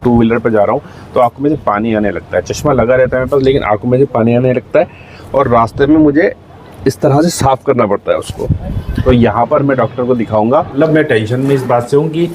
Two wheeler पर जा रहा हूँ तो आंखों में से पानी आने लगता है। चश्मा लगा रहता है मेरे पास लेकिन आंखों में से पानी आने लगता है और रास्ते में मुझे इस तरह से साफ करना पड़ता है उसको। तो यहाँ पर मैं डॉक्टर को दिखाऊंगा। मतलब मैं टेंशन में इस बात से हूँ कि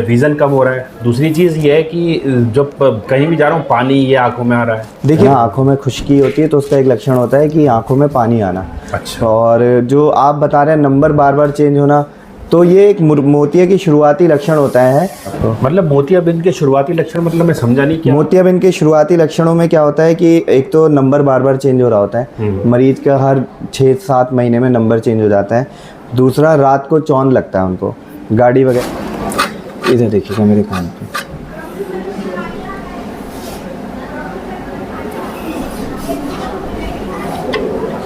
विज़न कम हो रहा है। दूसरी चीज़ ये है कि जब कहीं भी जा रहा हूँ पानी ये आंखों में आ रहा है। देखिए आंखों में खुश्की होती है तो उसका एक लक्षण होता है कि आंखों में पानी आना। अच्छा। और जो आप बता रहे हैं नंबर बार बार चेंज होना, तो ये एक मोतिया की शुरुआती लक्षण होता है। तो मतलब मोतियाबिंद के शुरुआती लक्षण मतलब मैं समझा नहीं क्या। मोतियाबिंद के शुरुआती लक्षणों में क्या होता है कि एक तो नंबर बार बार चेंज हो रहा होता है, मरीज का हर 6-7 महीने में नंबर चेंज हो जाता है। दूसरा रात को चौंध लगता है उनको, गाड़ी वगैरह। इधर देखिएगा मेरे कान पे,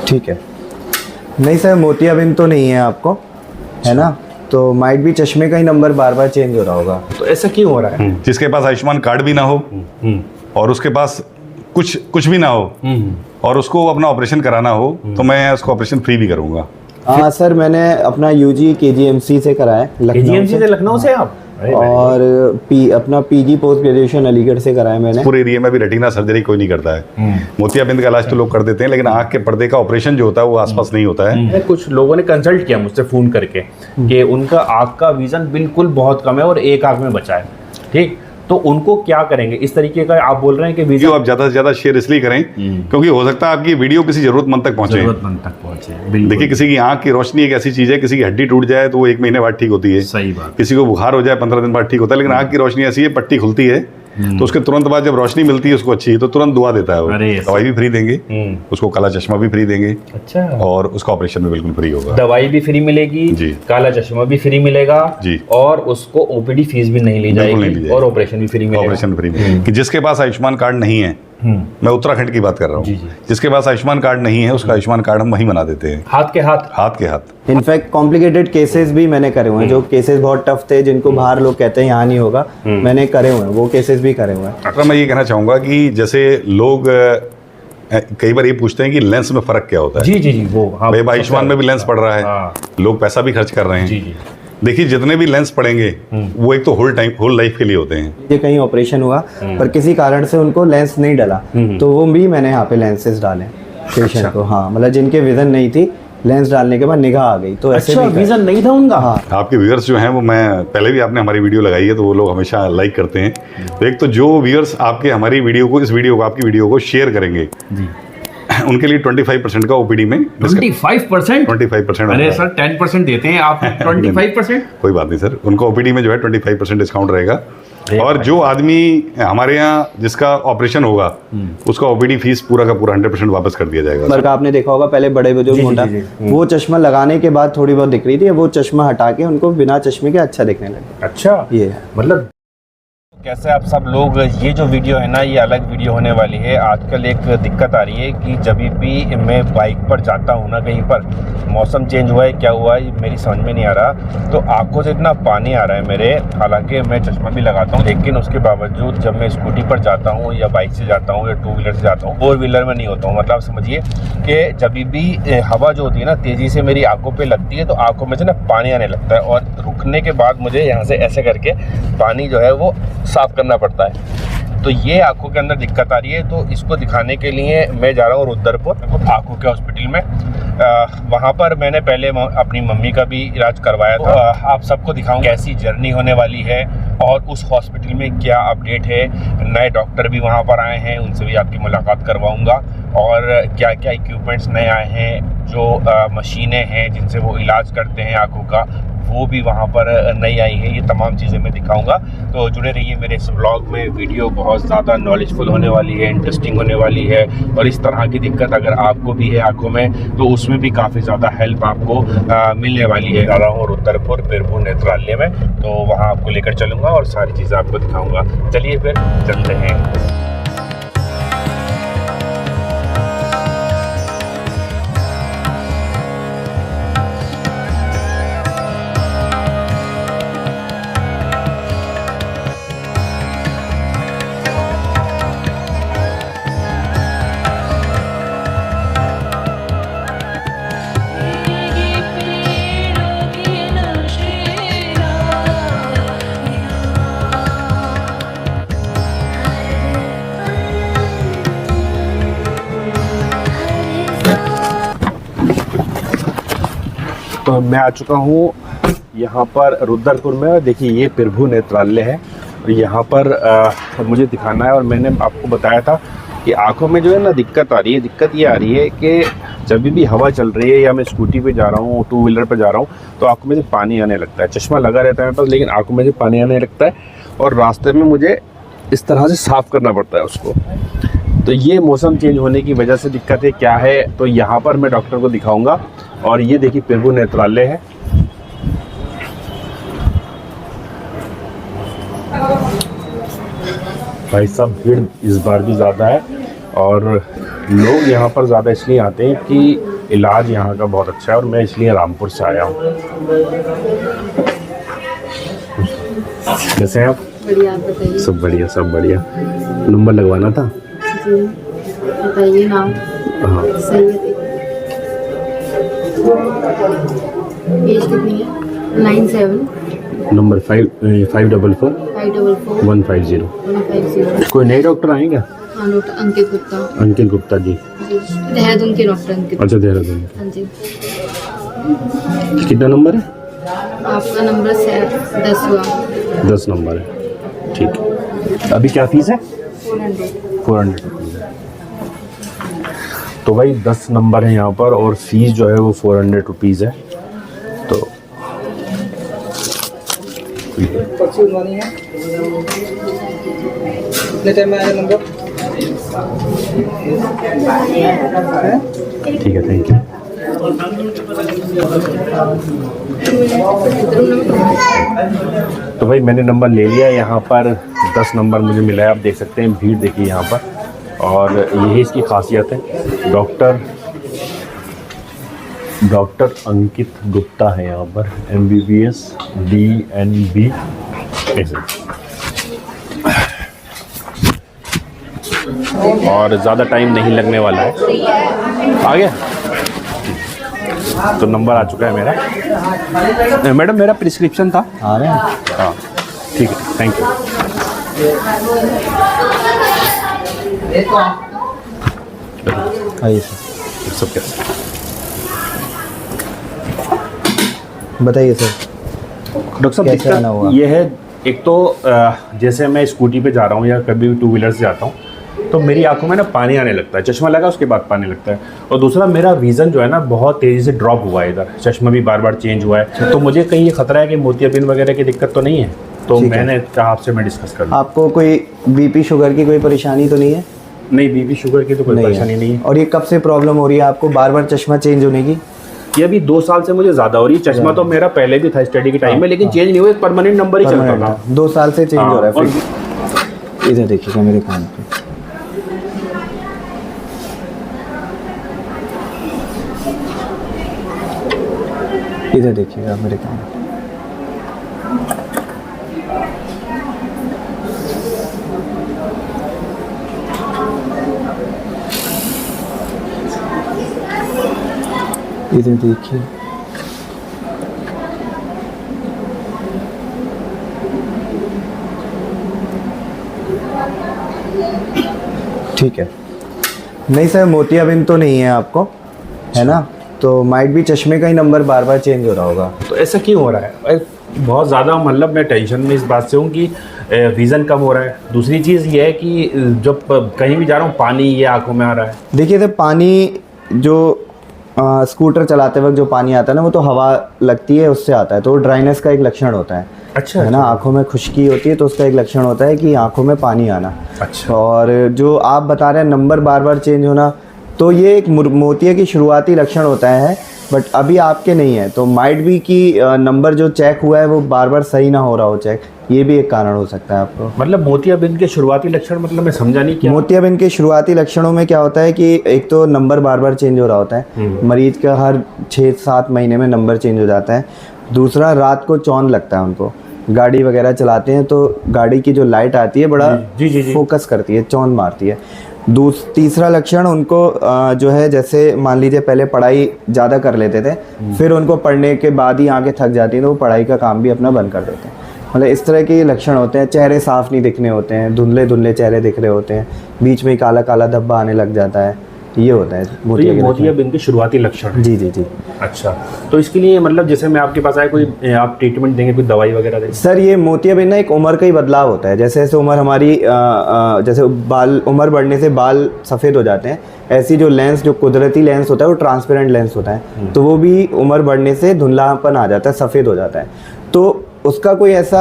ठीक है। नहीं सर मोतियाबिंद तो नहीं है आपको, है ना, तो माइट भी चश्मे का ही नंबर बार बार चेंज हो रहा होगा। तो ऐसा क्यों हो रहा है? जिसके पास आयुष्मान कार्ड भी ना हो और उसके पास कुछ भी ना हो और उसको अपना ऑपरेशन कराना हो तो मैं उसको ऑपरेशन फ्री भी करूंगा। हाँ सर, मैंने अपना यूजी केजीएमसी से करा है, केजीएमसी से लखनऊ से आप? और अपना पीजी पोस्ट ग्रेजुएशन अलीगढ़ से करा है मैंने। पूरे एरिया में भी रेटिना सर्जरी कोई नहीं करता है। मोतियाबिंद का इलाज तो लोग कर देते हैं लेकिन आंख के पर्दे का ऑपरेशन जो होता है वो आसपास नहीं होता है। कुछ लोगों ने कंसल्ट किया मुझसे फ़ोन करके कि उनका आँख का विज़न बिल्कुल बहुत कम है और एक आँख में बचा है, ठीक, तो उनको क्या करेंगे? इस तरीके का आप बोल रहे हैं कि वीडियो आप ज़्यादा से ज़्यादा शेयर इसलिए करें क्योंकि हो सकता है आपकी वीडियो किसी ज़रूरतमंद तक पहुंचे। देखिए किसी की आंख की रोशनी एक ऐसी चीज़ है, किसी की हड्डी टूट जाए तो वो 1 महीने बाद ठीक होती है। सही बात। किसी को बुखार हो जाए 15 दिन बाद ठीक होता है, लेकिन आंख की रोशनी ऐसी है, पट्टी खुलती है तो उसके तुरंत बाद जब रोशनी मिलती है उसको अच्छी तो तुरंत दुआ देता है वो। दवाई भी फ्री देंगे, उसको काला चश्मा भी फ्री देंगे। अच्छा। और उसका ऑपरेशन भी बिल्कुल फ्री होगा। दवाई भी फ्री मिलेगी जी, काला चश्मा भी फ्री मिलेगा जी, और उसको ओपीडी फीस भी नहीं ली जाएगी और ऑपरेशन भी फ्री मिलेगा। ऑपरेशन फ्री कि जिसके पास आयुष्मान कार्ड नहीं है, मैं उत्तराखंड की बात कर रहा हूँ, जिसके पास आयुष्मान कार्ड नहीं है उसका आयुष्मान कार्ड हम वहीं बना देते हैं, हाथ के हाथ। इनफैक्ट कॉम्प्लिकेटेड केसेस भी मैंने करे हुए हैं, जो केसेस बहुत टफ थे जिनको बाहर लोग कहते हैं यहाँ नहीं होगा, मैंने करे हुए हैं, वो केसेस भी करे हुए हैं। डॉक्टर मैं ये कहना चाहूँगा कि जैसे लोग कई बार ये पूछते हैं कि लेंस में फ़र्क क्या होता है। जी वो भाई आयुष्मान में भी लेंस पड़ रहा है, लोग पैसा भी खर्च कर रहे हैं। देखिए जितने भी लेंस पड़ेंगे वो एक तो होल लाइफ के लिए होते हैं। ये कहीं ऑपरेशन हुआ पर किसी कारण से उनको लेंस नहीं डला तो वो भी मैंने यहाँ पे लेंसेज डाले पेशेंट को। हाँ मतलब जिनके विजन नहीं थी, लेंस डालने के बाद निगाह आ गई तो ऐसे भी विजन नहीं था उनका। हाँ। आपके व्यूअर्स जो हैं वो, मैं पहले भी आपने हमारी वीडियो लगाई है तो वो लोग हमेशा लाइक करते हैं। तो एक तो जो व्यूअर्स आपके हमारी वीडियो को, आपकी वीडियो को शेयर करेंगे जी, उनके लिए 25% का ओपीडी में 25%। अरे सर 10% देते हैं आप 25%। कोई बात नहीं सर, उनको ओपीडी में जो है 25% डिस्काउंट रहेगा। और जो आदमी हमारे यहाँ जिसका ऑपरेशन होगा उसका ओपीडी फीस पूरा का पूरा 100% वापस कर दिया जाएगा। पर आपने देखा होगा पहले बड़े बुजुर्ग मोटा, वो चश्मा लगाने के बाद थोड़ी बहुत दिख रही थी, वो चश्मा हटा के उनको बिना चश्मे के अच्छा दिखने लगे। अच्छा, ये मतलब कैसे आप सब लोग, ये जो वीडियो है ना ये अलग वीडियो होने वाली है। आजकल एक दिक्कत आ रही है कि जब भी मैं बाइक पर जाता हूँ ना, कहीं पर मौसम चेंज हुआ है क्या हुआ है मेरी समझ में नहीं आ रहा, तो आंखों से इतना पानी आ रहा है मेरे। हालांकि मैं चश्मा भी लगाता हूँ लेकिन उसके बावजूद जब मैं स्कूटी पर जाता हूँ या बाइक से जाता हूँ या टू व्हीलर से जाता हूँ, फोर व्हीलर में नहीं होता हूँ, मतलब समझिए कि जब भी हवा जो होती है ना तेज़ी से मेरी आंखों पर लगती है तो आंखों में से ना पानी आने लगता है और रुकने के बाद मुझे यहाँ से ऐसे करके पानी जो है वो साफ करना पड़ता है। तो ये आंखों के अंदर दिक्कत आ रही है, तो इसको दिखाने के लिए मैं जा रहा हूँ रुद्रपुर आंखों के हॉस्पिटल में। वहाँ पर मैंने पहले अपनी मम्मी का भी इलाज करवाया था। आप सबको दिखाऊंगा कैसी जर्नी होने वाली है और उस हॉस्पिटल में क्या अपडेट है। नए डॉक्टर भी वहाँ पर आए हैं, उनसे भी आपकी मुलाकात करवाऊँगा और क्या क्या इक्विपमेंट्स नए आए हैं, जो मशीनें हैं जिनसे वो इलाज करते हैं आंखों का, वो भी वहाँ पर नई आई है। ये तमाम चीज़ें मैं दिखाऊंगा, तो जुड़े रहिए मेरे इस व्लॉग में। वीडियो बहुत ज़्यादा नॉलेजफुल होने वाली है, इंटरेस्टिंग होने वाली है और इस तरह की दिक्कत अगर आपको भी है आंखों में तो उसमें भी काफ़ी ज़्यादा हेल्प आपको मिलने वाली है। जा रहा हूँ रुद्रपुर बीरपुर नेत्रालय में, तो वहाँ आपको लेकर चलूँगा और सारी चीज़ें आपको दिखाऊँगा। चलिए फिर चलते हैं। तो मैं आ चुका हूँ यहाँ पर रुद्रपुर में। देखिए ये प्रभु नेत्रालय है और यहाँ पर मुझे दिखाना है। और मैंने आपको बताया था कि आंखों में जो है ना दिक्कत आ रही है। दिक्कत ये आ रही है कि जब भी हवा चल रही है या मैं स्कूटी पे जा रहा हूँ, टू व्हीलर पे जा रहा हूँ, तो आंखों में से पानी आने लगता है। चश्मा लगा रहता है मेरे पास, लेकिन आंखों में से पानी आने लगता है और रास्ते में मुझे इस तरह से साफ़ करना पड़ता है उसको। तो ये मौसम चेंज होने की वजह से दिक्कत है। क्या है तो यहाँ पर मैं डॉक्टर को दिखाऊंगा। और ये देखिए प्रभु नेत्रालय है। भाई साहब भीड़ इस बार भी ज़्यादा है और लोग यहाँ पर ज़्यादा इसलिए आते हैं कि इलाज यहाँ का बहुत अच्छा है और मैं इसलिए रामपुर से आया हूँ। कैसे हैं आप? बढ़िया, आप बताइए। सब बढ़िया, सब बढ़िया। नंबर लगवाना था। जी बताइए नाम। हाँ, सही है। एज कितनी है? 97 नंबर 544 544 150। 150। कोई नए डॉक्टर आए क्या? हाँ डॉक्टर अंकित गुप्ता। अंकित गुप्ता जी। जी देहरादून के डॉक्टर अंकित। अच्छा, देहरादून। हाँ जी। कितना नंबर है? आपका नंबर 10वां। 10 नंबर है। ठीक है। अभी क्या फीस है? 400 रुपीज़ है। तो भाई 10 नंबर है यहाँ पर और फीस जो है वो 400 रुपीज़ है। तो ठीक है, थैंक यू। तो भाई मैंने नंबर ले लिया। यहाँ पर 10 नंबर मुझे मिला है। आप देख सकते हैं भीड़ देखिए यहाँ पर। और यही इसकी खासियत है। डॉक्टर अंकित गुप्ता है यहाँ पर, MBBS DNB ऐसे। और ज़्यादा टाइम नहीं लगने वाला है। आ गया तो नंबर आ चुका है मेरा। मैडम मेरा प्रिस्क्रिप्शन था। आ रहे हैं? हाँ ठीक है, थैंक यू। आइए सर। सब कैसे? बताइए सर। डॉक्टर साहब कैसे आना हुआ? दिक्कत ये है, एक तो जैसे मैं स्कूटी पे जा रहा हूँ या कभी भी टू व्हीलर से जाता हूँ तो मेरी आंखों में ना पानी आने लगता है। चश्मा लगा उसके बाद पानी लगता है। और दूसरा मेरा विज़न जो है ना बहुत तेज़ी से ड्रॉप हुआ है इधर। चश्मा भी बार बार चेंज हुआ है। तो मुझे कहीं ये खतरा है कि मोतियाबिंद वगैरह की दिक्कत तो नहीं है। तो मैंने कहा आपसे मैं डिस्कस कर लूँ। आपको कोई BP शुगर की कोई परेशानी तो नहीं है? नहीं, बीपी शुगर की तो कोई परेशानी नहीं है। और ये कब से प्रॉब्लम हो रही है आपको बार बार चश्मा चेंज होने की? ये अभी 2 साल से मुझे ज़्यादा हो रही है। चश्मा तो मेरा पहले भी था स्टडी के टाइम में, लेकिन चेंज नहीं हुआ। एक परमानेंट नंबर ही चलता था। 2 साल से चेंज हाँ, हो रहा है। और फिर इधर देखिएगा मेरे कान पे। इधर देखिएगा मेरे कान पे। इधर देखिए। ठीक है। नहीं सर, मोतियाबिंद तो नहीं है आपको, है ना? तो माइट भी चश्मे का ही नंबर बार बार चेंज हो रहा होगा। तो ऐसा क्यों हो रहा है? बहुत ज़्यादा मतलब मैं टेंशन में इस बात से हूँ कि विज़न कम हो रहा है। दूसरी चीज़ ये है कि जब कहीं भी जा रहा हूँ पानी ये आंखों में आ रहा है। देखिए सर, पानी जो स्कूटर चलाते वक्त जो पानी आता है ना, वो तो हवा लगती है उससे आता है। तो ड्राइनेस का एक लक्षण होता है। अच्छा, है ना? आंखों में खुश्की होती है तो उसका एक लक्षण होता है कि आंखों में पानी आना। अच्छा। और जो आप बता रहे हैं नंबर बार बार चेंज होना, तो ये एक मोतिया की शुरुआती लक्षण होता है। बट अभी आपके नहीं है, तो माइट भी कि नंबर जो चेक हुआ है वो बार बार सही ना हो रहा हो चेक, ये भी एक कारण हो सकता है आपको। मतलब मोतियाबिंद के शुरुआती लक्षण, मतलब मैं समझा नहीं क्या? मोतियाबिंद के शुरुआती लक्षणों में क्या होता है कि एक तो नंबर बार बार चेंज हो रहा होता है। मरीज का हर 6-7 महीने में नंबर चेंज हो जाता है। दूसरा, रात को चौंध लगता है उनको। गाड़ी वगैरह चलाते हैं तो गाड़ी की जो लाइट आती है बड़ा जी। फोकस करती है, चौंध मारती है। तीसरा लक्षण उनको जो है, जैसे मान लीजिए पहले पढ़ाई ज़्यादा कर लेते थे, फिर उनको पढ़ने के बाद ही आंखें थक जाती हैं तो वो पढ़ाई का काम भी अपना बंद कर देते हैं। मतलब इस तरह के लक्षण होते हैं। चेहरे साफ़ नहीं दिखने होते हैं, धुंधले धुंधले चेहरे दिख रहे होते हैं, बीच में काला काला धब्बा आने लग जाता है। ये होता है तो मोतिया ये के मोतियाबिंद के शुरुआती लक्षण लक्षण। है। जी जी जी। अच्छा, तो इसके लिए मतलब जैसे मैं आपके पास आया, कोई आप ट्रीटमेंट देंगे, कोई दवाई वगैरह देंगे? सर ये मोतियाबिंद ना एक उम्र का ही बदलाव होता है। जैसे जैसे उम्र हमारी जैसे बाल उम्र बढ़ने से बाल सफ़ेद हो जाते हैं, ऐसी जो लेंस, जो कुदरती लेंस होता है वो ट्रांसपेरेंट लेंस होता है, तो वो भी उम्र बढ़ने से धुंधलापन आ जाता है, सफ़ेद हो जाता है। तो उसका कोई ऐसा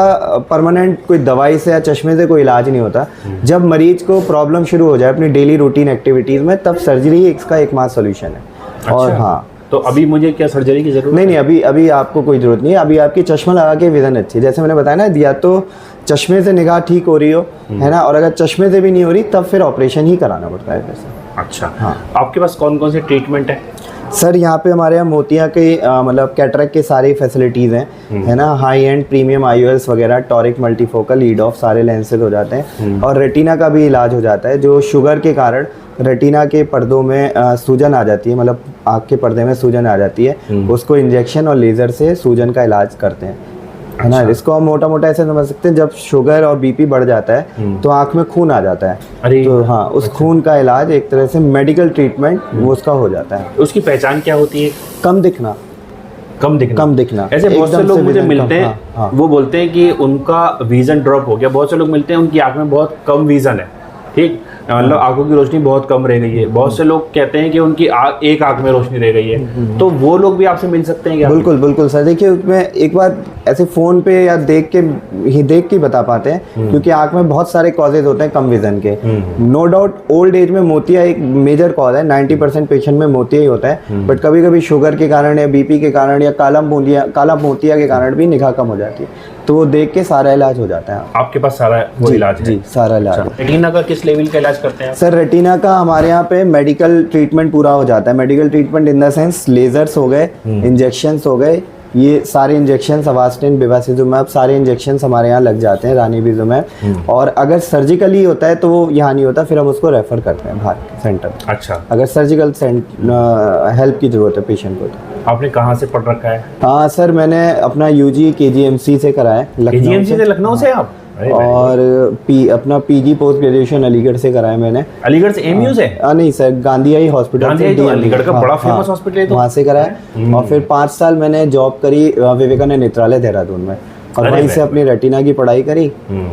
परमानेंट कोई दवाई से या चश्मे से कोई इलाज नहीं होता। जब मरीज को प्रॉब्लम शुरू हो जाए अपनी डेली रूटीन एक्टिविटीज़ में, तब सर्जरी ही इसका एकमात्र सोल्यूशन है। और अच्छा। हाँ, तो अभी मुझे क्या सर्जरी की जरूरत नहीं, अभी आपको कोई ज़रूरत नहीं है। अभी आपकी चश्मा लगा के विज़न अच्छी है, जैसे मैंने बताया ना, या तो चश्मे से निगाह ठीक हो रही हो, है ना, और अगर चश्मे से भी नहीं हो रही तब फिर ऑपरेशन ही कराना पड़ता है फिर से। अच्छा, हाँ। आपके पास कौन कौन से ट्रीटमेंट है? सर यहाँ पे हमारे यहाँ मोतिया के मतलब कैटरेक्ट के सारी फैसिलिटीज़ हैं, है ना, हाई एंड प्रीमियम IOLs वगैरह, टॉरिक, मल्टीफोकल, लीड ऑफ, सारे लेंसेज हो जाते हैं। और रेटिना का भी इलाज हो जाता है, जो शुगर के कारण रेटिना के पर्दों में सूजन आ जाती है, मतलब आँख के पर्दे में सूजन आ जाती है, उसको इंजेक्शन और लेज़र से सूजन का इलाज करते हैं, है ना। इसको हम मोटा मोटा ऐसे समझ सकते हैं, जब शुगर और BP बढ़ जाता है तो आँख में खून आ जाता है, अरे तो हाँ, उस खून का इलाज एक तरह से मेडिकल ट्रीटमेंट वो उसका हो जाता है। उसकी पहचान क्या होती है? कम दिखना। कम दिखना। कम दिखना। ऐसे बहुत से एकदम लोग से मुझे विजन मिलते कम, हैं, हाँ। वो बोलते हैं कि उनका विजन ड्रॉप हो गया। बहुत से लोग मिलते हैं उनकी आंख में बहुत कम विजन है, ठीक, मतलब आंखों की रोशनी बहुत कम रह गई है। बहुत से लोग कहते हैं कि उनकी एक आंख में रोशनी रह गई है, तो वो लोग भी आपसे मिल सकते हैं क्या? बिल्कुल बिल्कुल सर। देखिए, उसमें एक बार ऐसे फ़ोन पे या देख के बता पाते हैं, क्योंकि आंख में बहुत सारे कॉजेज होते हैं कम विजन के। नो डाउट ओल्ड एज में मोतिया एक मेजर कॉज है, 90% पेशेंट में मोतिया ही होता है, बट कभी कभी शुगर के कारण या BP के कारण या काला मोतिया के कारण भी निगाह कम हो जाती है, तो वो देख के सारा इलाज हो जाता है। आपके पास सारा वो जी, इलाज है? जी, सारा इलाज है। रेटिना का किस लेवल का इलाज करते हैं? सर रेटिना का हमारे यहाँ पे मेडिकल ट्रीटमेंट पूरा हो जाता है। Medical treatment in the sense lasers हो गए, इंजेक्शंस हो गए, ये सारे इंजेक्शंस, अवास्टिन, बेवासिजुमैब, सारे इंजेक्शंस हमारे यहाँ लग जाते हैं, रानीबिजुमैब। और अगर सर्जिकली होता है तो वो यहाँ नहीं होता, फिर हम उसको रेफर करते हैं बाहर के सेंटर। अच्छा, अगर सर्जिकल हेल्प की ज़रूरत है पेशेंट को तो। आपने कहाँ से पढ़ रखा है? हाँ सर, मैंने अपना UG KGMC से करा है, KGMC से, लखनऊ से आप? और अपना PG पोस्ट ग्रेजुएशन अलीगढ़ से करा है मैंने। अलीगढ़ से MU से? नहीं sir, Gandhi eye hospital, Gandhi तो अलीगढ़ का बड़ा फेमस हॉस्पिटल है, तो वहाँ से करा है। और फिर 5 साल मैंने जॉब करी विवेकानंद नेत्रालय देहरादून में, और वहीं से अपनी रेटिना की पढ़ाई करी,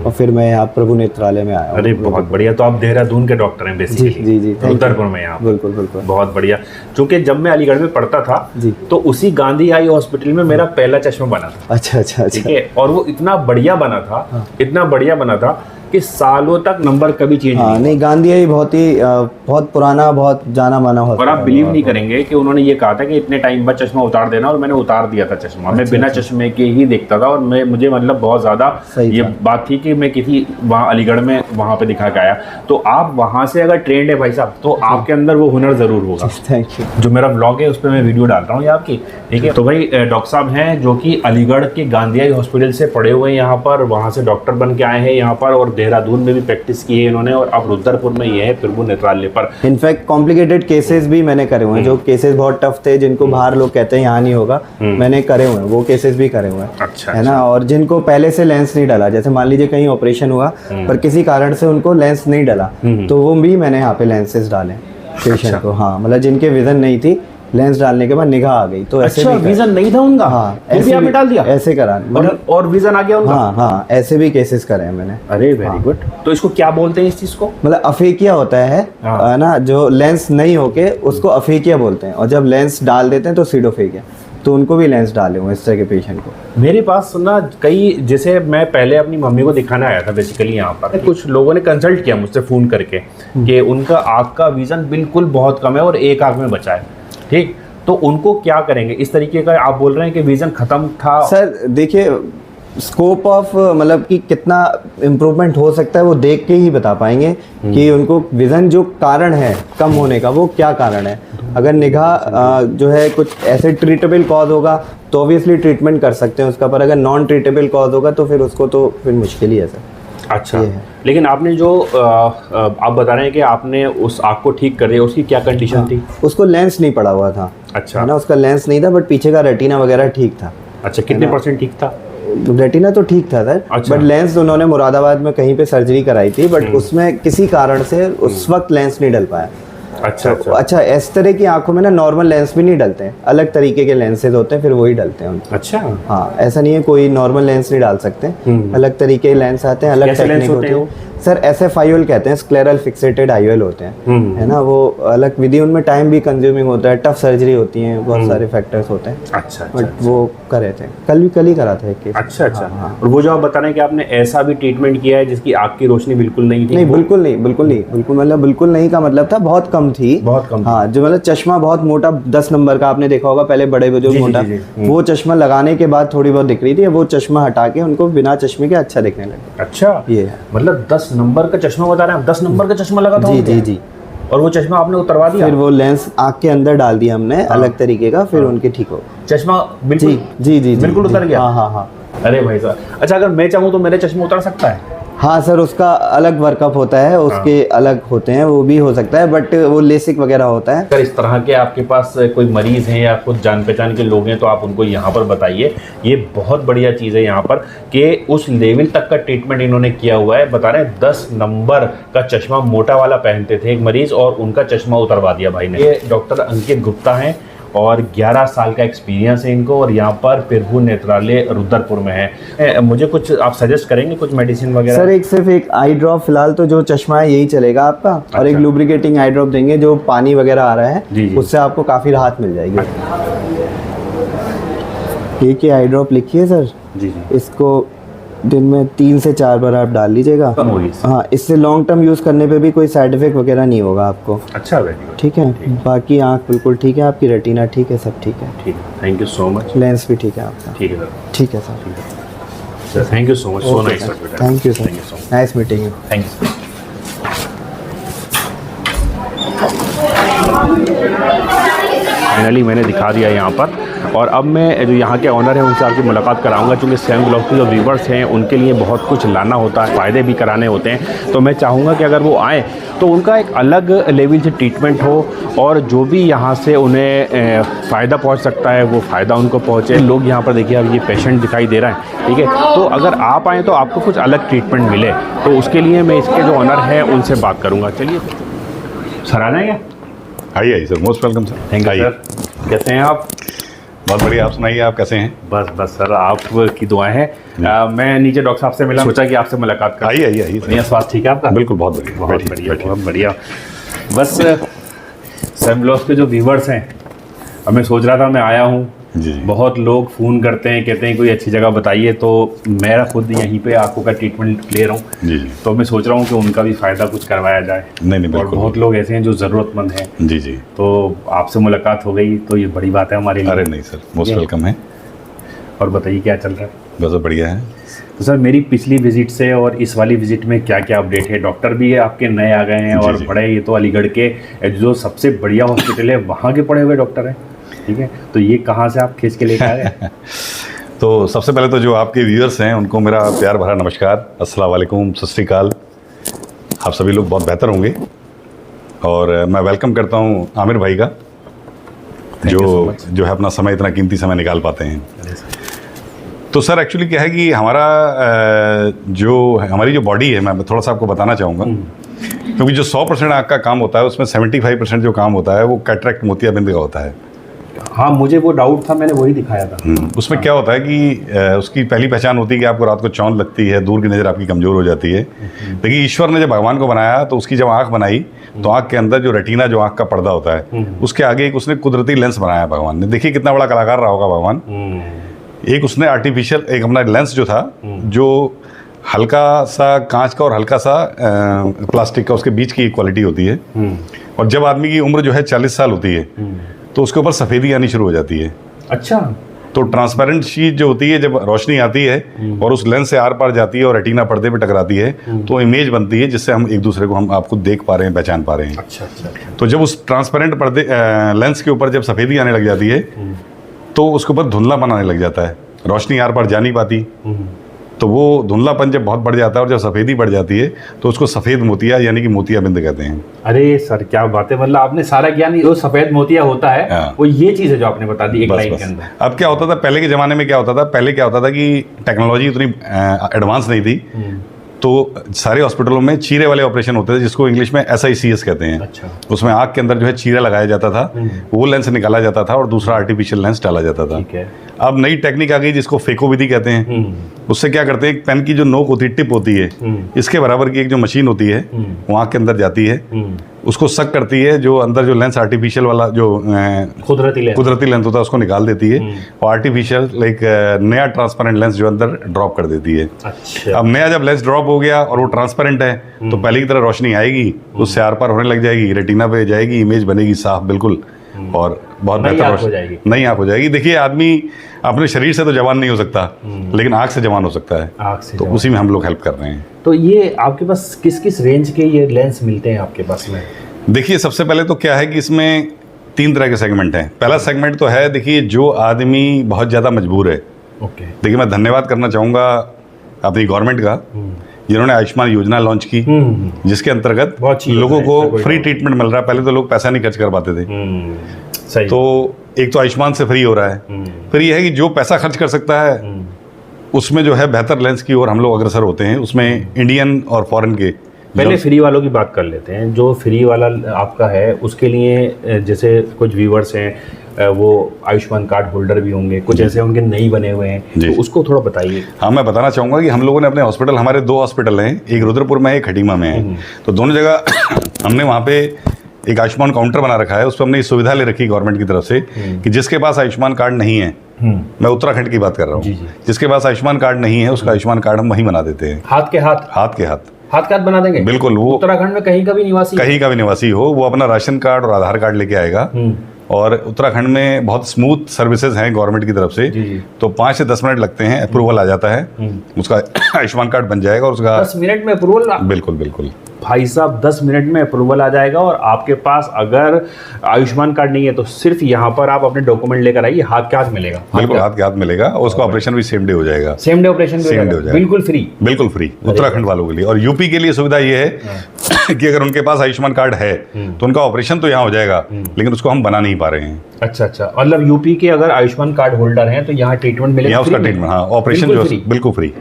और फिर मैं यहाँ प्रभु नेत्रालय में आया। अरे बहुत बढ़िया, तो आप देहरादून के डॉक्टर हैं बेसिकली? जी जी, रुद्रपुर में यहाँ? बिल्कुल बिल्कुल, बहुत बढ़िया। क्योंकि जब मैं अलीगढ़ में पढ़ता था जी, तो उसी गांधी आई हॉस्पिटल में मेरा पहला चश्मा बना था। अच्छा अच्छा ठीक अच्छा। है, और वो इतना बढ़िया बना था, इतना बढ़िया बना था कि सालों तक नंबर कभी चेंज हाँ, नहीं, गांधी आई बहुत पुराना, बहुत जाना माना और हॉस्पिटल। आप बिलीव नहीं करेंगे कि उन्होंने ये कहा था कि इतने टाइम बाद चश्मा उतार देना, और मैंने उतार दिया था चश्मा। मैं बिना चश्मे के ही देखता था, और मुझे मतलब बहुत ज़्यादा ये बात थी कि मैं किसी वहाँ अलीगढ़ में वहाँ पे दिखा के आया। तो आप वहाँ से अगर ट्रेंड है भाई साहब, तो आपके अंदर वो हुनर ज़रूर होगा। Thank you. जो मेरा ब्लॉग है उस पर मैं वीडियो डाल रहा हूँ ये आपकी, ठीक है। तो भाई डॉक्टर साहब हैं जो कि अलीगढ़ के गांधी आई हॉस्पिटल से पढ़े हुए हैं यहाँ पर, वहाँ से डॉक्टर बन के आए हैं यहाँ पर, और देहरादून में भी प्रैक्टिस की है इन्होंने, और अब रुद्रपुर में ये है प्रभु नेत्रालय पर। इनफैक्ट कॉम्प्लिकेटेड केसेस भी मैंने करे हुए हैं, जो केसेस बहुत टफ थे, जिनको बाहर लोग कहते हैं यहाँ नहीं होगा, मैंने करे हुए हैं, वो केसेस भी करे हुए हैं। अच्छा, है ना। और जिनको पहले से लेंस नहीं डाला, जैसे मान लीजिए कहीं ऑपरेशन हुआ पर किसी कारण से उनको लेंस नहीं डाला, तो वो भी मैंने यहाँ पे लेंसेज डाले पेशेंट को। हाँ, मतलब जिनके विजन नहीं थी, लेंस डालने के बाद निगाह आ गई, तो ऐसे अच्छा, भी विजन नहीं था उनका? हाँ, ऐसे भी आपने डाल दिया? ऐसे करा, मतलब और विजन आ गया उनका? हाँ हाँ, ऐसे भी केसेस करे हैं मैंने। अरे वेरी गुड। तो इसको क्या बोलते हैं इस चीज को? मतलब अफेकिया होता है ना, जो लेंस नहीं होके उसको अफेकिया बोलते हैं, और जब लेंस डाल देते हैं तो सीडोफेकिया। तो उनको भी लेंस डाले हुए इस तरह के पेशेंट को। मेरे पास ना कई, जैसे मैं पहले अपनी मम्मी को दिखाना आया था बेसिकली यहाँ पर, कुछ लोगों ने कंसल्ट किया मुझसे फ़ोन करके कि उनका आँख का विजन बिल्कुल बहुत कम है और एक आँख में बचा है, ठीक, तो उनको क्या करेंगे? इस तरीके का आप बोल रहे हैं कि विजन खत्म था। सर देखिए, स्कोप ऑफ मतलब कि कितना इम्प्रूवमेंट हो सकता है वो देख के ही बता पाएंगे कि उनको विजन जो कारण है कम होने का वो क्या कारण है। अगर निगाह जो है कुछ ऐसे ट्रीटेबल कॉज होगा तो ऑब्वियसली ट्रीटमेंट कर सकते हैं उसका, पर अगर नॉन ट्रीटेबल कॉज होगा तो फिर उसको तो फिर मुश्किल ही है सर। अच्छा, लेकिन आपने जो आप बता रहे हैं कि आपने उस आँख को ठीक कर दिया, उसकी क्या कंडीशन थी? उसको लेंस नहीं पड़ा हुआ था। अच्छा, है ना, उसका लेंस नहीं था, बट पीछे का रेटिना वगैरह ठीक था। अच्छा, कितने % ठीक था? रेटिना तो ठीक था सर, अच्छा। बट लेंस उन्होंने मुरादाबाद में कहीं पे सर्जरी कराई थी, बट उसमें किसी कारण से उस वक्त लेंस नहीं डल पाया। अच्छा अच्छा अच्छा, इस तरह की आंखों में ना नॉर्मल लेंस भी नहीं डलते हैं, अलग तरीके के लेंसेज होते हैं, फिर वही डलते हैं उनके। अच्छा। हाँ, ऐसा नहीं है कोई नॉर्मल लेंस नहीं डाल सकते, अलग तरीके के लेंस आते हैं, अलग कैसे लेंस टेक्निक होते होती हैं है। सर SFIOL कहते हैं, स्क्लेरल फिक्सेटेड आईओएल होते हैं, है ना। वो अलग विधि, उनमें टाइम भी कंज्यूमिंग होता है, टफ सर्जरी होती है, बहुत सारे फैक्टर्स होते हैं। अच्छा अच्छा बट वो करे थे, कल ही करा था एक केस। अच्छा अच्छा। हाँ। और वो जो आप बता रहे हैं कि आपने ऐसा भी ट्रीटमेंट किया है जिसकी आँख की रोशनी बिल्कुल नहीं थी? नहीं, बिल्कुल नहीं, मतलब बिल्कुल नहीं का मतलब था बहुत कम थी, बहुत कम थी। हाँ, जो मतलब चश्मा बहुत मोटा 10 नंबर का आपने देखा होगा पहले, बड़े बुजुर्ग जी, मोटा, जी, जी। वो चश्मा लगाने के बाद थोड़ी बहुत दिख रही थी, वो चश्मा हटा के उनको बिना चश्मे के अच्छा दिखने लगा। अच्छा, ये है। मतलब 10 नंबर का चश्मा बता रहे हैं आप? 10 नंबर का चश्मा लगा था जी उनके? जी जी। और वो चश्मा आपने उतरवा दिया? फिर वो लेंस आँख के अंदर डाल दिया हमने, अलग तरीके का, फिर उनके ठीक हो। चश्मा बिल्कुल जी जी जी बिल्कुल उतर गया? हाँ हाँ हाँ। अरे भाई साहब, अच्छा अगर मैं चाहूँ तो मेरे चश्मे उतर सकता है? हाँ सर, उसका अलग वर्कअप होता है, उसके अलग होते हैं, वो भी हो सकता है, बट वो लेसिक वगैरह होता है। अगर इस तरह के आपके पास कोई मरीज हैं या कुछ जान पहचान के लोग हैं तो आप उनको यहाँ पर बताइए। ये बहुत बढ़िया चीज़ है यहाँ पर कि उस लेवल तक का ट्रीटमेंट इन्होंने किया हुआ है। बता रहे हैं 10 नंबर का चश्मा मोटा वाला पहनते थे एक मरीज, और उनका चश्मा उतरवा दिया भाई ने। ये डॉक्टर अंकित गुप्ता हैं और 11 साल का एक्सपीरियंस है इनको, और यहाँ पर प्रभु नेत्रालय रुद्रपुर में है। मुझे कुछ आप सजेस्ट करेंगे, कुछ मेडिसिन वगैरह? सर सिर्फ एक आई ड्रॉप, फिलहाल तो जो चश्मा है यही चलेगा आपका, और एक लुब्रिकेटिंग आई ड्रॉप देंगे, जो पानी वगैरह आ रहा जी, है जी। उससे आपको काफ़ी राहत मिल जाएगी। एक ही आई ड्रॉप लिखिए सर, जी जी। इसको दिन में 3 से 4 बार आप डाल लीजिएगा। कम होगी इससे? हाँ, इससे लॉन्ग टर्म यूज़ करने पे भी कोई साइड इफेक्ट वगैरह नहीं होगा आपको। अच्छा, वेरी गुड। ठीक है, बाकी आँख बिल्कुल ठीक है आपकी, रेटिना ठीक है, सब ठीक है, ठीक है, thank you so much. Lens भी ठीक है आपका। ठीक है सर, ठीक है sir, sir thank you so much, so nice. Thank you sir, thank you so much, nice meeting you. Thank you. Finally मैंने दिखा दिया यहाँ पर, और अब मैं जो यहाँ के ऑनर हैं उनसे आपकी मुलाकात कराऊंगा, क्योंकि सेम ब्लॉग के जो व्यूवर्स हैं उनके लिए बहुत कुछ लाना होता है, फ़ायदे भी कराने होते हैं। तो मैं चाहूँगा कि अगर वो आएँ तो उनका एक अलग लेवल से ट्रीटमेंट हो, और जो भी यहाँ से उन्हें फ़ायदा पहुँच सकता है वो फ़ायदा उनको पहुँचे। लोग यहाँ पर देखिए, अब ये पेशेंट दिखाई दे रहा है, ठीक है, तो अगर आप आएँ तो आपको कुछ अलग ट्रीटमेंट मिले, तो उसके लिए मैं इसके जो ऑनर हैं उनसे बात करूँगा। चलिए सर, आ जाएंगे? आइए sir, most welcome sir. Thank you sir. कैसे हैं आप? बहुत बढ़िया, आप सुनाइए, आप कैसे हैं? बस सर, आपकी दुआएं हैं। मैं नीचे डॉक्टर साहब से मिला, सोचा कि आपसे मुलाकात कर। आइए बढ़िया, स्वास्थ्य ठीक है आपका? बिल्कुल, बहुत बढ़िया, बहुत बढ़िया, बहुत बढ़िया। बस सेम ब्लॉग के जो व्यूवर्स हैं, अब मैं सोच रहा था मैं आया हूँ, जी। बहुत लोग फ़ोन करते हैं, कहते हैं कोई अच्छी जगह बताइए, तो मेरा खुद यहीं पे आंखों का ट्रीटमेंट ले रहा हूँ। जी। तो मैं सोच रहा हूँ कि उनका भी फ़ायदा कुछ करवाया जाए। नहीं, और बिल्कुल। बहुत लोग ऐसे हैं जो ज़रूरतमंद हैं। जी जी। तो आपसे मुलाकात हो गई तो ये बड़ी बात है हमारे लिए। अरे नहीं सर, मोस्ट वेलकम है। और बताइए क्या चल रहा है? बस बढ़िया है। तो सर, मेरी पिछली विजिट से और इस वाली विजिट में क्या क्या अपडेट है? डॉक्टर भी आपके नए आ गए हैं, और जी। बड़े, ये तो अलीगढ़ के जो सबसे बढ़िया हॉस्पिटल है वहाँ के पढ़े हुए डॉक्टर हैं, ठीक है, तो ये कहाँ से आप खींच के लेकर आए? तो सबसे पहले तो जो आपके व्यूअर्स हैं उनको मेरा प्यार भरा नमस्कार, अस्सलाम वालेकुम, सत श्री अकाल। आप सभी लोग बहुत बेहतर होंगे, और मैं वेलकम करता हूँ आमिर भाई का, जो है अपना समय, इतना कीमती समय निकाल पाते हैं। तो सर एक्चुअली क्या है कि हमारी जो बॉडी है, मैं थोड़ा सा आपको बताना चाहूँगा, क्योंकि जो 100% आँख का काम होता है उसमें 75% जो काम होता है वो कैटरेक्ट, मोतियाबिंद का होता है। हाँ, मुझे वो डाउट था, मैंने वही दिखाया था। उसमें क्या होता है कि उसकी पहली पहचान होती है कि आपको रात को चौंध लगती है, दूर की नज़र आपकी कमज़ोर हो जाती है। लेकिन ईश्वर ने जब भगवान को बनाया तो उसकी जब आँख बनाई तो आँख के अंदर जो रेटिना, जो आँख का पर्दा होता है, उसके आगे एक उसने कुदरती लेंस बनाया भगवान ने। देखिए कितना बड़ा कलाकार रहा होगा भगवान। एक उसने आर्टिफिशियल एक अपना लेंस जो था, जो हल्का सा कांच का और हल्का सा प्लास्टिक का, उसके बीच की एक क्वालिटी होती है। और जब आदमी की उम्र जो है 40 साल होती है तो उसके ऊपर सफ़ेदी आनी शुरू हो जाती है। अच्छा। तो ट्रांसपेरेंट शीट जो होती है, जब रोशनी आती है और उस लेंस से आर पार जाती है और रेटिना पर्दे पे टकराती है, तो इमेज बनती है जिससे हम एक दूसरे को, हम आपको देख पा रहे हैं, पहचान पा रहे हैं। अच्छा अच्छा। तो जब उस ट्रांसपेरेंट पर्दे लेंस के ऊपर जब सफ़ेदी आने लग जाती है तो उसके ऊपर धुंधलापन आने लग जाता है, रोशनी आर पार जा नहीं पाती। तो वो धुंधलापन जब बहुत बढ़ जाता है और जब सफ़ेदी बढ़ जाती है तो उसको सफ़ेद मोतिया यानी कि मोतियाबिंद कहते हैं। अरे सर, क्या बात है, मतलब आपने सारा ज्ञान, जो सफ़ेद मोतिया होता है हाँ। वो ये चीज़ है जो आपने बता दी एक लाइन के अंदर। अब क्या होता था पहले के ज़माने में, क्या होता था पहले, क्या होता था कि टेक्नोलॉजी उतनी एडवांस नहीं थी, तो सारे हॉस्पिटलों में चीरे वाले ऑपरेशन होते थे, जिसको इंग्लिश में SICS कहते हैं। अच्छा। उसमें आँख के अंदर जो है चीरा लगाया जाता था, वो लेंस निकाला जाता था और दूसरा आर्टिफिशियल लेंस डाला जाता था। ठीक है। अब नई टेक्निक आ गई जिसको फेको विधि कहते हैं। उससे क्या करते हैं, एक पेन की जो नोक होती है, टिप होती है, इसके बराबर की एक जो मशीन होती है वो आँख के अंदर जाती है, उसको सक करती है, जो अंदर जो लेंस आर्टिफिशियल वाला जो कुदरती लेंस होता है उसको निकाल देती है और आर्टिफिशियल एक नया ट्रांसपेरेंट लेंस जो अंदर ड्रॉप कर देती है। अच्छा। अब नया जब लेंस ड्रॉप हो गया और वो ट्रांसपेरेंट है तो पहले की तरह रोशनी आएगी, उससे आर पार होने लग जाएगी, रेटिना पे जाएगी, इमेज बनेगी साफ बिल्कुल और बहुत बेहतर नई आँख हो जाएगी। देखिए, आदमी अपने शरीर से तो जवान नहीं हो सकता, लेकिन आँख से जवान हो सकता है, आँख से तो उसी में हम लोग हेल्प कर रहे हैं। तो ये आपके पास किस किस रेंज के ये लेंस मिलते हैं आपके पास में? देखिए, सबसे पहले तो क्या है कि इसमें 3 तरह के सेगमेंट हैं। पहला सेगमेंट तो है, देखिए, जो आदमी बहुत ज़्यादा मजबूर है। ओके। देखिए, मैं धन्यवाद करना चाहूँगा अपनी गवर्नमेंट का, जिन्होंने आयुष्मान योजना लॉन्च की, जिसके अंतर्गत लोगों को फ्री ट्रीटमेंट मिल रहा है। पहले तो लोग पैसा नहीं खर्च कर पाते थे, सही। तो एक तो आयुष्मान से फ्री हो रहा है। फिर यह है कि जो पैसा खर्च कर सकता है उसमें जो है बेहतर लेंस की ओर हम लोग अग्रसर होते हैं। उसमें इंडियन और फॉरेन के, पहले फ्री वालों की बात कर लेते हैं। जो फ्री वाला आपका है उसके लिए जैसे कुछ व्यूवर्स हैं वो आयुष्मान कार्ड होल्डर भी होंगे, कुछ ऐसे उनके नहीं बने हुए हैं, तो उसको थोड़ा बताइए। हाँ, मैं बताना चाहूँगा कि हम लोगों ने अपने हॉस्पिटल, हमारे 2 हॉस्पिटल हैं, एक रुद्रपुर में है, एक खटीमा में है, तो दोनों जगह हमने वहाँ पे एक आयुष्मान काउंटर बना रखा है। उस पर हमने ये सुविधा ले रखी गवर्नमेंट की तरफ से कि जिसके पास आयुष्मान कार्ड नहीं है, मैं उत्तराखंड की बात कर रहा हूँ, जिसके पास आयुष्मान कार्ड नहीं है उसका आयुष्मान कार्ड हम वहीं बना देते हैं। हाथ के हाथ बना देंगे, बिल्कुल। वो उत्तराखंड में कहीं का भी निवासी हो, वो अपना राशन कार्ड और आधार कार्ड लेके आएगा। और उत्तराखंड में बहुत स्मूथ सर्विसेज हैं गवर्नमेंट की तरफ से, तो 5 से 10 मिनट लगते हैं, अप्रूवल आ जाता है, उसका आयुष्मान कार्ड बन जाएगा और उसका 10 मिनट में अप्रूवल। बिल्कुल भाई साहब, 10 मिनट में अप्रूवल आ जाएगा। और आपके पास अगर आयुष्मान कार्ड नहीं है तो सिर्फ यहाँ पर आप अपने डॉक्यूमेंट लेकर आइए, हाथ के हाथ मिलेगा। बिल्कुल, हाथ के हाथ मिलेगा और उसका ऑपरेशन भी सेम डे हो जाएगा। सेम डे ऑपरेशन हो जाएगा, बिल्कुल फ्री उत्तराखंड वालों के लिए। और यूपी के लिए सुविधा ये है कि अगर उनके पास आयुष्मान कार्ड है तो उनका ऑपरेशन तो यहाँ हो जाएगा, लेकिन उसको हम बना नहीं पा रहे हैं। अच्छा, मतलब यूपी के अगर आयुष्मान कार्ड होल्डर हैं तो यहाँ ट्रीटमेंट मिलेगा, यहाँ उसका ट्रीटमेंट, हाँ, ऑपरेशन जो बिल्कुल फ्री,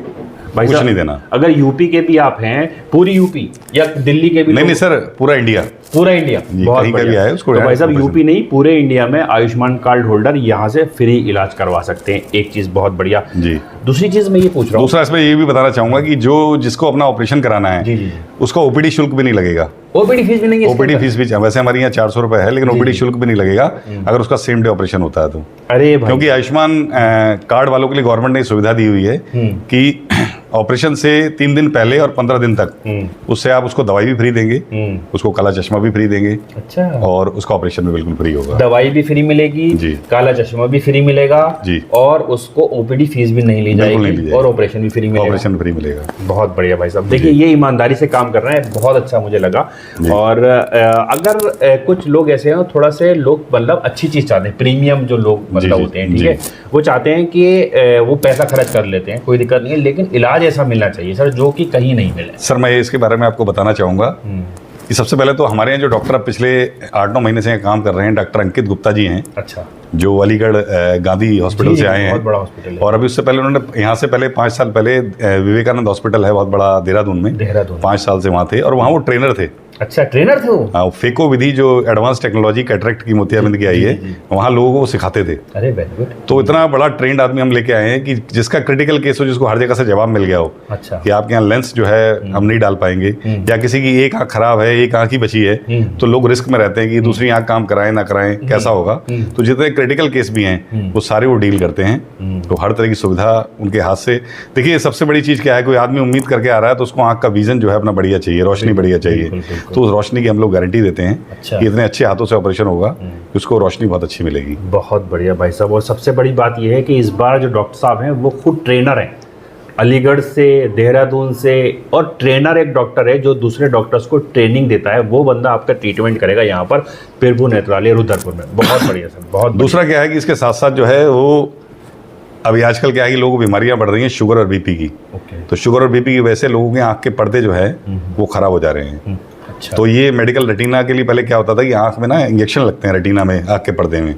कुछ नहीं देना। अगर यूपी के भी आप हैं, पूरी यूपी या दिल्ली के भी? नहीं सर, पूरा इंडिया। बहुत बढ़िया है उसको। तो भाई साहब, यूपी नहीं, पूरे इंडिया में आयुष्मान कार्ड होल्डर यहाँ से फ्री इलाज करवा सकते हैं। एक चीज बहुत बढ़िया जी। दूसरी चीज मैं ये पूछ रहा हूँ, दूसरा इसमें ये भी बताना चाहूंगा कि जो जिसको अपना ऑपरेशन कराना है उसका ओपीडी शुल्क भी नहीं लगेगा। ओपीडी फीस भी नहीं है? ओपीडी फीस भी, वैसे हमारे यहाँ 400 रुपए है, लेकिन ओपीडी शुल्क भी नहीं लगेगा अगर उसका सेम डे ऑपरेशन होता है तो। अरे भाई, क्योंकि आयुष्मान कार्ड वालों के लिए गवर्नमेंट ने सुविधा दी हुई है कि ऑपरेशन से 3 दिन पहले और 15 दिन तक उससे आप उसको दवाई भी फ्री देंगे, उसको काला चश्मा भी फ्री देंगे। अच्छा। और उसका ऑपरेशन भी बिल्कुल फ्री होगा। दवाई भी फ्री मिलेगी जी, काला चश्मा भी फ्री मिलेगा जी, और उसको ओपीडी फीस भी नहीं ली जाएगी और ऑपरेशन भी फ्री मिलेगा। बहुत बढ़िया भाई साहब, देखिए ये ईमानदारी से काम कर रहे हैं, बहुत अच्छा मुझे लगा। और अगर कुछ लोग ऐसे हैं, थोड़ा से लोग मतलब अच्छी चीज चाहते हैं, प्रीमियम जो लोग मतलब होते हैं, ठीक है, वो चाहते हैं कि वो पैसा खर्च कर लेते हैं, कोई दिक्कत नहीं है, लेकिन इलाज ऐसा मिलना चाहिए सर जो कि कहीं नहीं मिले। सर, मैं इसके बारे में आपको बताना चाहूँगा कि सबसे पहले तो हमारे यहाँ जो डॉक्टर अब पिछले 8-9 महीने से काम कर रहे हैं, डॉक्टर अंकित गुप्ता जी हैं। अच्छा। जो अलीगढ़ गांधी हॉस्पिटल से आए हैं, बहुत बड़ा हॉस्पिटल है। और अभी उससे पहले उन्होंने यहाँ से पहले 5 साल पहले विवेकानंद हॉस्पिटल है बहुत बड़ा देहरादून में, 5 साल से वहाँ थे और वहाँ वो ट्रेनर थे। अच्छा, ट्रेनर थे वो? हाँ, फेको विधि जो एडवांस टेक्नोलॉजी कैटरेक्ट की मोतियाबिंद की आई है, वहाँ लोगों को सिखाते थे। अरे वेरी गुड। तो इतना बड़ा ट्रेंड आदमी हम लेके आए हैं कि जिसका क्रिटिकल केस हो, जिसको हर जगह से जवाब मिल गया हो। अच्छा। कि आपके यहाँ लेंस जो है हम नहीं डाल पाएंगे, या किसी की एक आँख खराब है, एक आँख ही बची है, तो लोग रिस्क में रहते हैं कि दूसरी आँख काम कराएं ना कराएं, कैसा होगा। तो जितने क्रिटिकल केस भी हैं वो सारे वो डील करते हैं। तो हर तरह की सुविधा उनके हाथ से। देखिए, सबसे बड़ी चीज़ क्या है, कोई आदमी उम्मीद करके आ रहा है तो उसको आँख का विजन जो है अपना बढ़िया चाहिए, रोशनी बढ़िया चाहिए, तो उस रोशनी की हम लोग गारंटी देते हैं। अच्छा। कि इतने अच्छे हाथों से ऑपरेशन होगा कि उसको रोशनी बहुत अच्छी मिलेगी। बहुत बढ़िया भाई साहब। और सबसे बड़ी बात यह है कि इस बार जो डॉक्टर साहब हैं वो खुद ट्रेनर हैं, अलीगढ़ से, देहरादून से, और ट्रेनर एक डॉक्टर है जो दूसरे डॉक्टर्स को ट्रेनिंग देता है, वो बंदा आपका ट्रीटमेंट करेगा यहाँ पर प्रभु नेत्रालय रुद्रपुर में। बहुत बढ़िया सर, बहुत। दूसरा क्या है कि इसके साथ साथ जो है वो अभी आजकल क्या है कि लोगों को बीमारियां बढ़ रही हैं शुगर और बीपी की। तो शुगर और बीपी की वजह से लोगों के आँख के पर्दे जो है वो खराब हो जा रहे हैं। अच्छा। तो ये मेडिकल रेटिना के लिए पहले क्या होता था कि आँख में ना इंजेक्शन लगते हैं रेटिना में, आँख के पर्दे में,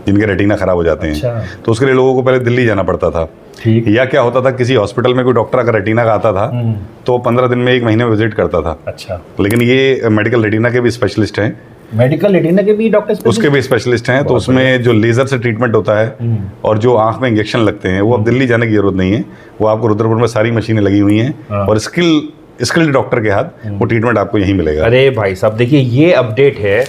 जिनके रेटिना खराब हो जाते हैं। अच्छा। तो उसके लिए लोगों को पहले दिल्ली जाना पड़ता था। ठीक। या क्या होता था, किसी हॉस्पिटल में कोई डॉक्टर अगर रेटिना का आता था तो 15 दिन में 1 महीने में विजिट करता था। अच्छा, लेकिन ये मेडिकल रेटिना के भी स्पेशलिस्ट हैं, मेडिकल रेटिना के भी डॉक्टर उसके भी स्पेशलिस्ट हैं। तो उसमें जो लेजर से ट्रीटमेंट होता है और जो आंख में इंजेक्शन लगते हैं वो अब दिल्ली जाने की जरूरत नहीं है, वो आपको रुद्रपुर में सारी मशीनें लगी हुई हैं और स्किल्ड डॉक्टर के हाथ वो ट्रीटमेंट आपको यहीं मिलेगा। अरे भाई साहब देखिए, ये अपडेट है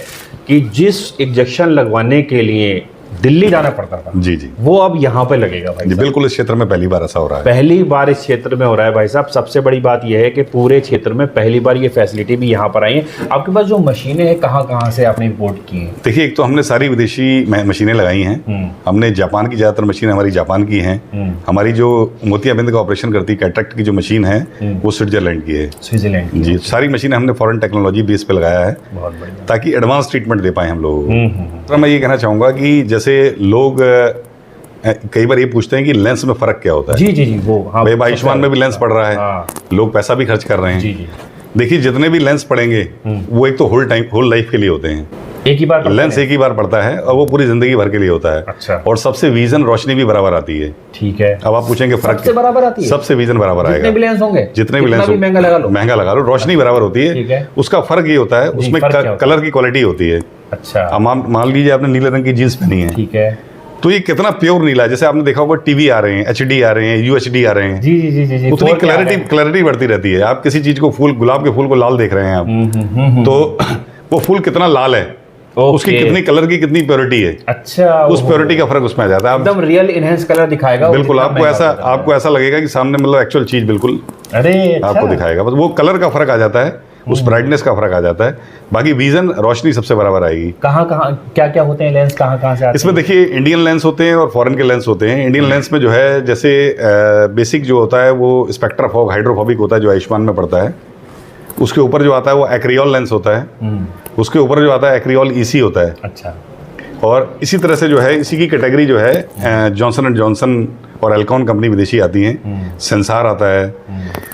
कि जिस इंजेक्शन लगवाने के लिए दिल्ली जाना पड़ता था, जी जी, वो अब यहाँ पे लगेगा भाई जी साहब। बिल्कुल। इस क्षेत्र में पहली बार ऐसा हो रहा है, पहली बार इस क्षेत्र में हो रहा है भाई साहब। सबसे बड़ी बात यह है कि पूरे क्षेत्र में पहली बार ये फैसिलिटी भी यहाँ पर आई है। आपके पास जो मशीनें हैं कहाँ से आपने इंपोर्ट की हैं? देखिए, एक तो हमने सारी विदेशी मशीनें लगाई हैं। हमने जापान की ज़्यादातर मशीनें हमारी जापान की हैं। हमारी जो मोतियाबिंद का ऑपरेशन करती है, कैटरेक्ट की जो मशीन है वो स्विट्जरलैंड की है। स्विट्जरलैंड जी, सारी मशीनें हमने फॉरेन टेक्नोलॉजी बेस पे लगाया है बहुत बढ़िया। ताकि एडवांस ट्रीटमेंट दे पाए हम लोगों को। तो मैं ये कहना चाहूँगा कि जैसे लोग कई बार ये पूछते हैं कि लेंस में फ़र्क क्या होता है। जी जी जी, वो हाँ, भाई आयुष्मान में भी लेंस पड़ रहा है, हाँ। लोग पैसा भी खर्च कर रहे जी हैं। जी, देखिए, जितने भी लेंस पड़ेंगे वो एक तो होल लाइफ के लिए होते हैं। एक ही बार लेंस एक ही बार पड़ता है और वो पूरी जिंदगी भर के लिए होता है। अच्छा। और सबसे विजन रोशनी भी बराबर आती है। ठीक है। अब आप पूछेंगे फर्क सबसे बराबर आती है? सबसे विजन बराबर आएगा। जितने भी लेंस होंगे, जितने भी कितना लेंस भी महंगा लगा लो, रोशनी बराबर होती ठीक है। है। उसका फर्क ये होता है उसमें फर्क क्या होता है? कलर की क्वालिटी होती है। अच्छा, अब मान लीजिए आपने नीले रंग की जीन्स पहनी है, ठीक है। तो ये कितना प्योर नीला है। जैसे आपने देखा होगा टीवी आ रहे हैं, HD आ रहे हैं, UHD आ रहे हैं, जी जी जी जी, उतनी क्लैरिटी बढ़ती रहती है। आप किसी चीज को गुलाब के फूल को लाल देख रहे हैं आप, तो वो फूल कितना लाल है, उसकी कितनी कलर की कितनी प्योरिटी है। अच्छा, उस प्योरिटी का फर्क उसमें आ जाता है। एकदम रियल इनहेंस कलर दिखाएगा वो, बिल्कुल, जितना आपको ऐसा लगेगा कि सामने मतलब एक्चुअल चीज बिल्कुल अरे आपको दिखाएगा। बस वो कलर का फर्क आ जाता है, उस ब्राइटनेस का फर्क आ जाता है। बाकी विजन रोशनी सबसे बराबर आएगी। कहाँ क्या होते हैं लेंस, कहाँ से आते हैं? इसमें देखिए, इंडियन लेंस होते हैं और फॉरेन के लेंस होते हैं। इंडियन लेंस में जो है, जैसे बेसिक जो होता है वो स्पेक्ट्रा फॉग हाइड्रोफोबिक होता है जो आयुष्मान में पड़ता है। उसके ऊपर जो आता है वो एक्रियोल लेंस होता है। उसके ऊपर जो आता है एक्रियोल EC होता है। अच्छा। और इसी तरह से जो है, इसी की कैटेगरी जो है जॉनसन एंड जॉनसन और एल्कॉन कंपनी विदेशी आती हैं। सेंसार आता है।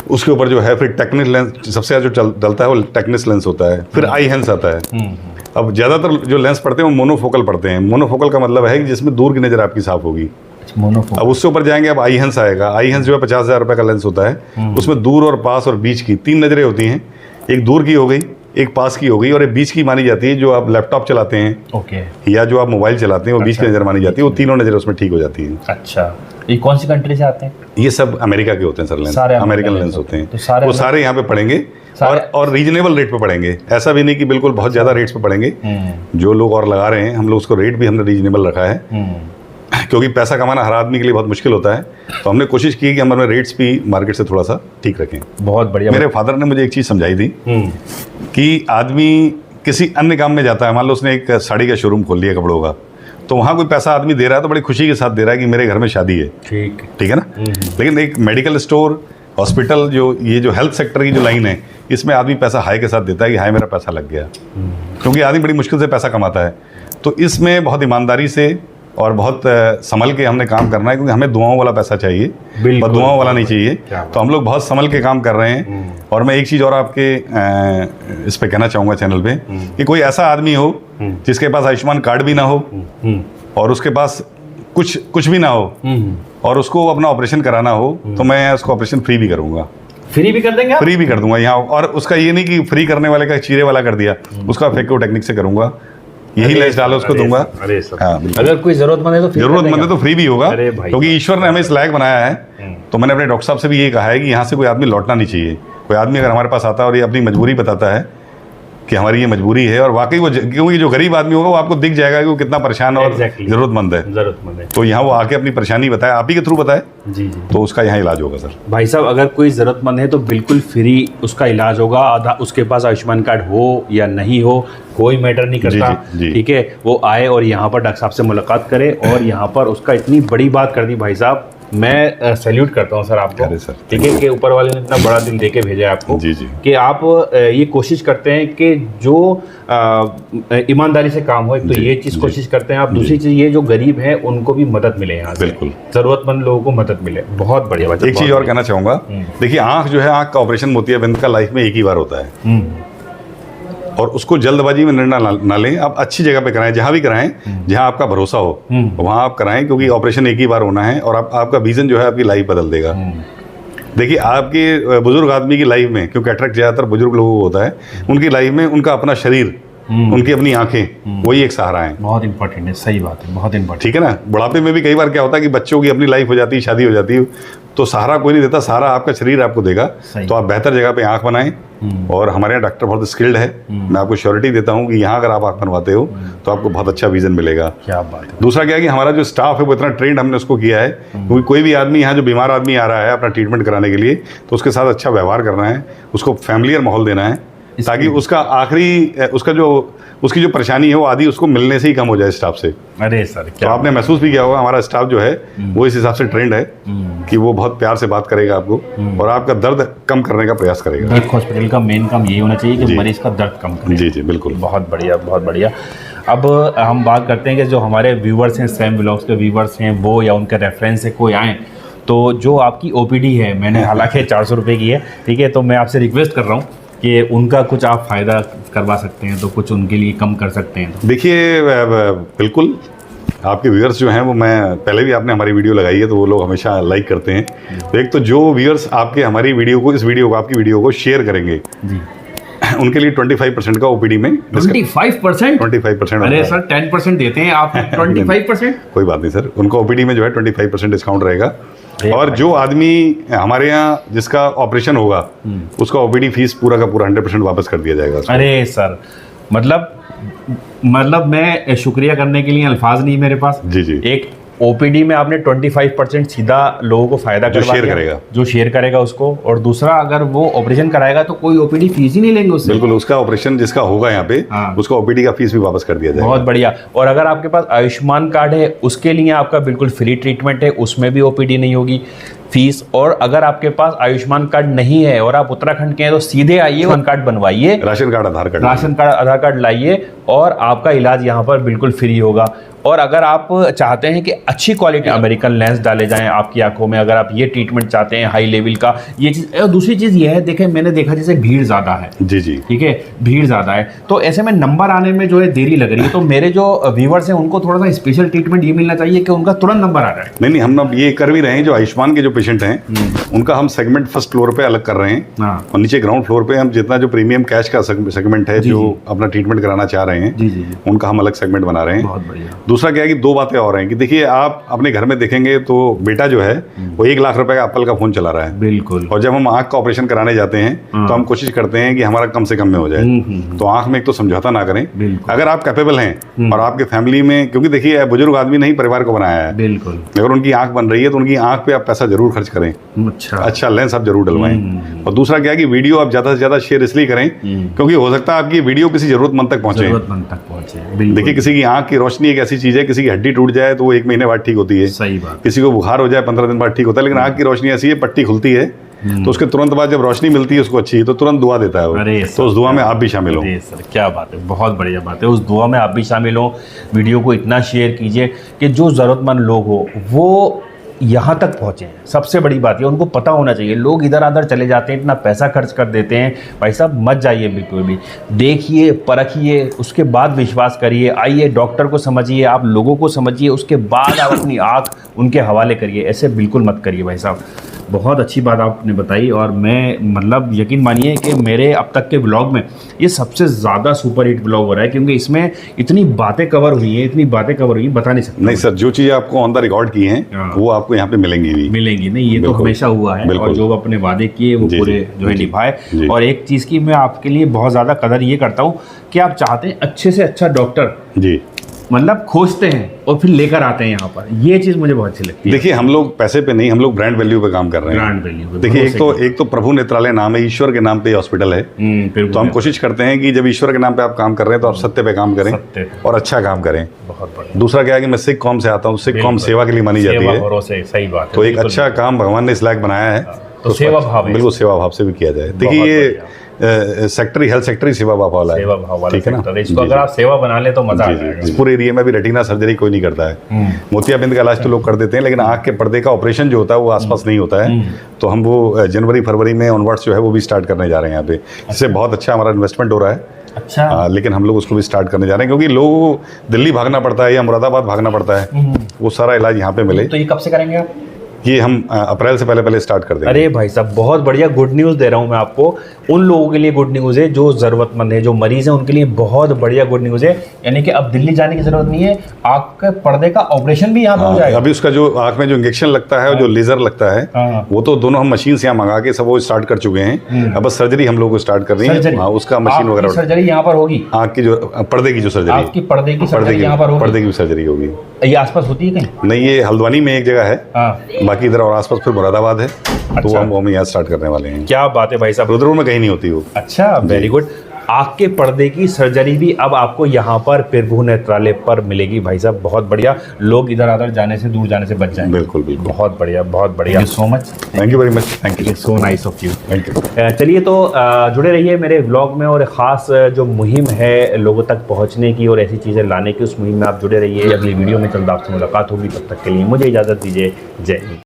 उसके ऊपर जो है फिर टेक्निस लेंस, सबसे ज़्यादा जो डलता है वो टेक्निस लेंस होता है। फिर आई हेंस आता है। अब ज़्यादातर जो लेंस पड़ते हैं वो मोनोफोकल पड़ते हैं। मोनोफोकल का मतलब है कि जिसमें दूर की नज़र आपकी साफ होगी। मोनोफोकल। अब उससे ऊपर जाएंगे, अब आई हेंस आएगा। आई हेंस जो है 50,000 रुपये का लेंस होता है। उसमें दूर और पास और बीच की 3 नज़रें होती हैं। एक दूर की हो गई, एक पास की हो गई और एक बीच की मानी जाती है। जो आप लैपटॉप चलाते हैं, ओके, या जो आप मोबाइल चलाते हैं, वो बीच की नज़र मानी जाती है। वो तीनों नज़रें उसमें ठीक हो जाती हैं। अच्छा, ये कौन सी कंट्री से आते हैं? ये सब अमेरिका के होते हैं सर, लेंस सारे अमेरिकन लेंस होते हैं। तो वो सारे यहाँ पे पड़ेंगे और रीजनेबल रेट पे पड़ेंगे। ऐसा भी नहीं कि बिल्कुल बहुत ज़्यादा रेट्स पे पड़ेंगे। जो लोग और लगा रहे हैं, हम लोग उसको रेट भी हमने रीजनेबल रखा है, क्योंकि पैसा कमाना हर आदमी के लिए बहुत मुश्किल होता है। तो हमने कोशिश की कि हम अपने रेट्स भी मार्केट से थोड़ा सा ठीक रखें। बहुत बढ़िया। मेरे फादर ने मुझे एक चीज़ समझाई थी कि आदमी किसी अन्य काम में जाता है, मान लो उसने एक साड़ी का शोरूम खोल लिया कपड़ों का, तो वहाँ कोई पैसा आदमी दे रहा है तो बड़ी खुशी के साथ दे रहा है कि मेरे घर में शादी है, ठीक है ना। लेकिन एक मेडिकल स्टोर, हॉस्पिटल, ये जो हेल्थ सेक्टर की जो लाइन है, इसमें आदमी पैसा हाई के साथ देता है कि हाय मेरा पैसा लग गया, क्योंकि आदमी बड़ी मुश्किल से पैसा कमाता है। तो इसमें बहुत ईमानदारी से और बहुत संभल के हमने काम करना है, क्योंकि हमें दुआओं वाला पैसा चाहिए, बस दुआओं वाला नहीं चाहिए। तो हम लोग बहुत संभल के काम कर रहे हैं। और मैं एक चीज़ और आपके इस पे कहना चाहूँगा चैनल पे, कि कोई ऐसा आदमी हो जिसके पास आयुष्मान कार्ड भी ना हो और उसके पास कुछ भी ना हो और उसको अपना ऑपरेशन कराना हो, तो मैं उसको ऑपरेशन फ्री भी करूँगा। फ्री भी कर देंगे आप? फ्री भी कर दूंगा यहाँ। और उसका ये नहीं कि फ्री करने वाले का चीरे वाला कर दिया, उसका फेको टेक्निक से करूँगा। यही लेंस डालो उसको दूंगा। अरे सर, हाँ, अगर कोई जरूरतमंद है तो जरूरतमंद है तो फ्री भी होगा, अरे भाई, क्योंकि ईश्वर ने हमें इस लायक बनाया है। तो मैंने अपने डॉक्टर साहब से भी ये कहा है कि यहाँ से कोई आदमी लौटना नहीं चाहिए। कोई आदमी अगर हमारे पास आता है और ये अपनी मजबूरी बताता है कि हमारी ये मजबूरी है, और वाकई वो, क्योंकि जो गरीब आदमी होगा वो आपको दिख जाएगा कि वो कितना परेशान और जरूरतमंद है। तो यहाँ वो आके अपनी परेशानी बताए, आप ही के थ्रू बताए, जी, तो उसका यहाँ इलाज होगा सर। भाई साहब, अगर कोई ज़रूरतमंद है तो बिल्कुल फ्री उसका इलाज होगा। आधा उसके पास आयुष्मान कार्ड हो या नहीं हो, कोई मैटर नहीं करता, ठीक है। वो आए और यहाँ पर डॉक्टर साहब से मुलाकात करे, और यहाँ पर उसका इतनी बड़ी बात कर दी भाई साहब, मैं सैल्यूट करता हूँ सर आपको, ठीक है, कि ऊपर वाले ने इतना बड़ा दिन दे के भेजा है आपको, जी जी, कि आप ये कोशिश करते हैं कि जो ईमानदारी से काम हो। एक तो ये चीज़ कोशिश करते हैं आप, दूसरी चीज़ ये जो गरीब है उनको भी मदद मिले, यहाँ से बिल्कुल ज़रूरतमंद लोगों को मदद मिले। बहुत बढ़िया बात। एक चीज़ और कहना चाहूँगा, देखिए आँख जो है, आँख का ऑपरेशन मोतियाबिंद का लाइफ में एक ही बार होता है। और उसको जल्दबाजी में निर्णय ना लें। आप अच्छी जगह पे कराएं, जहाँ भी कराएं जहाँ आपका भरोसा हो वहाँ आप कराएं, क्योंकि ऑपरेशन एक ही बार होना है और आपका विजन जो है आपकी लाइफ बदल देगा। देखिए आपके बुजुर्ग आदमी की लाइफ में, क्योंकि कैटरेक्ट ज़्यादातर बुजुर्ग लोगों को होता है, उनकी लाइफ में उनका अपना शरीर, उनकी अपनी आंखें, वही एक सहारा है। बहुत इंपॉर्टेंट है, सही बात है, बहुत इंपॉर्टेंट। ठीक है ना। बुढ़ापे में भी कई बार क्या होता है कि बच्चों की अपनी लाइफ हो जाती है, शादी हो जाती है, तो सहारा कोई नहीं देता, सहारा आपका शरीर आपको देगा। तो आप बेहतर जगह पे आंख बनाएं, और हमारे यहाँ डॉक्टर बहुत स्किल्ड है। मैं आपको श्योरिटी देता हूँ कि यहाँ अगर आप आंख बनवाते हो तो आपको बहुत अच्छा विजन मिलेगा। क्या बात है। दूसरा क्या है कि हमारा जो स्टाफ है वो इतना ट्रेंड हमने उसको किया है, क्योंकि कोई भी आदमी यहाँ जो बीमार आदमी आ रहा है अपना ट्रीटमेंट कराने के लिए, तो उसके साथ अच्छा व्यवहार करना है, उसको फैमिलियर माहौल देना है, ताकि उसका उसकी जो परेशानी है वो आदि उसको मिलने से ही कम हो जाए स्टाफ से। अरे सर, तो आपने महसूस भी किया होगा हमारा स्टाफ जो है वो इस हिसाब से ट्रेंड है कि वो बहुत प्यार से बात करेगा आपको और आपका दर्द कम करने का प्रयास करेगा। एक हॉस्पिटल का मेन काम यही होना चाहिए कि मरीज का दर्द कम करे। जी जी बिल्कुल। बहुत बढ़िया, बहुत बढ़िया। अब हम बात करते हैं कि जो हमारे व्यूवर्स हैं, सैम व्लॉग्स के व्यूवर्स हैं, वो या उनके रेफरेंस से कोई आएँ, तो जो आपकी ओपीडी है, मैंने हालांकि 400 रुपये की है, ठीक है, तो मैं आपसे रिक्वेस्ट कर रहा हूँ कि उनका कुछ आप फ़ायदा करवा सकते हैं तो कुछ उनके लिए कम कर सकते हैं तो। देखिए बिल्कुल, आपके व्यूअर्स जो हैं वो, मैं पहले भी आपने हमारी वीडियो लगाई है तो वो लोग हमेशा लाइक करते हैं। तो एक तो जो व्यूअर्स आपके हमारी वीडियो को, इस वीडियो को, आपकी वीडियो को शेयर करेंगे जी, उनके लिए 25% का ओपीडी में 25%? 25%। अरे सर 10% देते हैं आप, 25%? कोई बात नहीं सर, उनका ओपीडी में जो है 25% डिस्काउंट रहेगा। और जो आदमी हमारे यहाँ जिसका ऑपरेशन होगा उसका ओपीडी फीस पूरा का पूरा 100% वापस कर दिया जाएगा। अरे सर, मतलब मैं शुक्रिया करने के लिए अल्फाज नहीं मेरे पास। जी जी। एक ओपीडी में आपने 25% सीधा लोगों को फायदा जो करवा शेयर दिया, करेगा, जो शेयर करेगा उसको, और दूसरा अगर वो ऑपरेशन कराएगा तो कोई ओपीडी फीस ही नहीं लेंगे उससे। बिल्कुल, उसका ऑपरेशन जिसका होगा यहाँ पे उसका ओपीडी का फीस भी वापस कर दिया जाएगा। बहुत बढ़िया। और अगर आपके पास आयुष्मान कार्ड है उसके लिए आपका बिल्कुल फ्री ट्रीटमेंट है, उसमें भी ओपीडी नहीं होगी फीस। और अगर आपके पास आयुष्मान कार्ड नहीं है और आप उत्तराखंड के हैं तो सीधे आइए, वन कार्ड बनवाइए, राशन कार्ड आधार कार्ड लाइए और आपका इलाज यहाँ पर बिल्कुल फ्री होगा। और अगर आप चाहते हैं कि अच्छी क्वालिटी अमेरिकन लेंस डाले जाएं आपकी आंखों में, अगर आप ये ट्रीटमेंट चाहते हैं हाई लेवल का, ये चीज़। और दूसरी चीज़ ये है, देखें मैंने देखा जैसे भीड़ ज़्यादा है, जी जी, ठीक है, भीड़ ज़्यादा है, तो ऐसे में नंबर आने में जो है देरी लग रही है, तो मेरे जो व्यूवर्स हैं उनको थोड़ा सा स्पेशल ट्रीटमेंट ये मिलना चाहिए कि उनका तुरंत नंबर आ जाए। नहीं, हम अब ये कर भी रहे हैं, जो आयुष्मान के जो पेशेंट हैं उनका हम सेगमेंट फर्स्ट फ्लोर पे अलग कर रहे हैं, और नीचे ग्राउंड फ्लोर पे हम जितना जो प्रीमियम कैश का सेगमेंट है, जो अपना ट्रीटमेंट कराना चाह रहे हैं, उनका हम अलग सेगमेंट बना रहे हैं। बहुत बढ़िया। दूसरा क्या है कि दो बातें और हैं कि देखिए, आप अपने घर में देखेंगे तो बेटा जो है वो 1 लाख रुपए का एप्पल का फोन चला रहा है। बिल्कुल। और जब हम आंख का ऑपरेशन कराने जाते हैं तो हम कोशिश करते हैं कि हमारा कम से कम में हो जाए। तो आंख में एक तो समझौता ना करें। अगर आप कैपेबल हैं और आपके फैमिली में, क्योंकि देखिए बुजुर्ग आदमी नहीं परिवार को बनाया है, बिल्कुल, अगर उनकी आंख बन रही है तो उनकी आंख पे आप पैसा जरूर खर्च करें, अच्छा लेंस आप जरूर डलवाएं। और दूसरा क्या है कि वीडियो आप ज्यादा से ज्यादा शेयर इसलिए करें क्योंकि हो सकता है आपकी वीडियो किसी जरूरतमंद तक पहुंचे। देखिए, किसी की आंख की रोशनी एक ऐसी चीज है, किसी की हड्डी टूट जाए तो वो 1 महीने बाद ठीक होती है, सही बात। किसी को बुखार हो जाए 15 दिन बाद ठीक होता है, लेकिन आंख की रोशनी ऐसी है, पट्टी खुलती है तो उसके तुरंत बाद जब रोशनी मिलती है उसको अच्छी, तो तुरंत दुआ देता है वो। तो उस दुआ में आप भी शामिल हो। सर क्या बात है, बहुत बढ़िया बात है, उस दुआ में आप भी शामिल हो। वीडियो को इतना शेयर कीजिए कि जो ज़रूरतमंद लोग हो वो यहाँ तक पहुँचे। सबसे बड़ी बात है, उनको पता होना चाहिए। लोग इधर उधर चले जाते हैं, इतना पैसा खर्च कर देते हैं। भाई साहब मत जाइए, बिल्कुल भी देखिए, परखिए, उसके बाद विश्वास करिए। आइए, डॉक्टर को समझिए, आप लोगों को समझिए, उसके बाद आप अपनी आँख उनके हवाले करिए। ऐसे बिल्कुल मत करिए भाई साहब। बहुत अच्छी बात आपने बताई, और मैं मतलब यकीन मानिए कि मेरे अब तक के ब्लॉग में ये सबसे ज़्यादा सुपर हिट ब्लॉग हो रहा है, क्योंकि इसमें इतनी बातें कवर हुई हैं, बता नहीं सकते। नहीं सर, जो चीज़ें आपको ऑन द रिकॉर्ड की हैं वो आपको यहाँ पे मिलेंगी नहीं, ये तो हमेशा हुआ है, और जो अपने वादे किए वो पूरे जो है निभाए। और एक चीज़ की मैं आपके लिए बहुत ज़्यादा कदर ये करता हूँ कि आप चाहते हैं अच्छे से अच्छा डॉक्टर, जी, मतलब खोजते हैं और फिर लेकर आते हैं यहाँ पर। ये चीज़ मुझे बहुत अच्छी लगती है। देखिए, हम लोग पैसे पे नहीं, हम लोग ब्रांड वैल्यू पे काम कर रहे हैं। ब्रांड वैल्यू पे। देखिए, एक तो प्रभु नेत्रालय नाम है, ईश्वर के नाम पे हॉस्पिटल है। तो हम कोशिश करते हैं कि जब ईश्वर के नाम पे आप काम कर रहे हैं तो आप सत्य पे काम करें और अच्छा काम करें। बहुत बढ़िया। दूसरा क्या है कि मैं सिख कौम से आता हूँ, सिख कौम सेवा के लिए मानी जाती है। सही बात है। तो एक अच्छा काम भगवान ने इस लायक बनाया है, तो सेवा भाव, बिल्कुल सेवा भाव से भी किया जाए। देखिए, ये सेक्टरी हेल्थ सेक्टरी सेवा भाव वाला है, ठीक है ना। इसको अगर आप सेवा बना ले तो मजा आ जाएगा। इस पूरे एरिया में भी रेटिना सर्जरी कोई नहीं करता है। मोतियाबिंद का इलाज तो लोग कर देते हैं, लेकिन आंख के पर्दे का ऑपरेशन जो होता है वो आसपास नहीं होता है। तो हम वो जनवरी फरवरी में ऑनवर्ड्स जो है वो भी स्टार्ट करने जा रहे हैं यहाँ पे। इससे बहुत अच्छा हमारा इन्वेस्टमेंट हो रहा है। अच्छा। लेकिन हम लोग उसको भी स्टार्ट करने जा रहे हैं, क्योंकि लोगों को दिल्ली भागना पड़ता है या मुरादाबाद भागना पड़ता है, वो सारा इलाज यहाँ पे मिले। तो ये कब से करेंगे आप? ये हम अप्रैल से पहले स्टार्ट कर देंगे। अरे भाई साहब, बहुत बढ़िया गुड न्यूज़ दे रहा हूँ मैं आपको। उन लोगों के लिए गुड न्यूज़ है जो ज़रूरतमंद है, जो मरीज़ हैं, उनके लिए बहुत बढ़िया गुड न्यूज़ है। यानी कि अब दिल्ली जाने की ज़रूरत नहीं है, आँख के पर्दे का ऑपरेशन भी यहाँ पे हो जाएगा। अभी उसका जो आँख में जो इंजेक्शन लगता है और जो लेजर लगता है, वो तो दोनों हम मशीन से यहाँ मंगा के सब वो स्टार्ट कर चुके हैं। अब बस सर्जरी हम लोग को स्टार्ट करनी है। हाँ, उसका मशीन वगैरह, सर्जरी यहाँ पर होगी। आँख की जो पर्दे की जो सर्जरी, आँख की पर्दे की सर्जरी यहाँ पर होगी। पर्दे की सर्जरी होगी। ये आसपास होती है कहीं? नहीं, ये हल्द्वानी में एक जगह है, हाँ। बाकी इधर और आसपास फिर मुरादाबाद है। तो अच्छा। हम यहाँ स्टार्ट करने वाले हैं। क्या बात है भाई साहब, रुद्रपुर में कहीं नहीं होती वो। अच्छा, वेरी गुड। आँख के पर्दे की सर्जरी भी अब आपको यहाँ पर प्रभु नेत्रालय पर मिलेगी भाई साहब। बहुत बढ़िया, लोग इधर उधर जाने से, दूर जाने से बच जाएंगे। बिल्कुल बिल्कुल, बहुत बढ़िया, बहुत बढ़िया। So much, thank you very much, thank you, so nice of you. Thank you. चलिए, तो जुड़े रहिए मेरे व्लॉग में, और ख़ास जो मुहिम है लोगों तक पहुंचने की और ऐसी चीज़ें लाने की, उस मुहिम में आप जुड़े रहिए। अगली वीडियो में जल्द आपसे मुलाकात होगी, तब तक के लिए मुझे इजाज़त दीजिए। जय हिंद।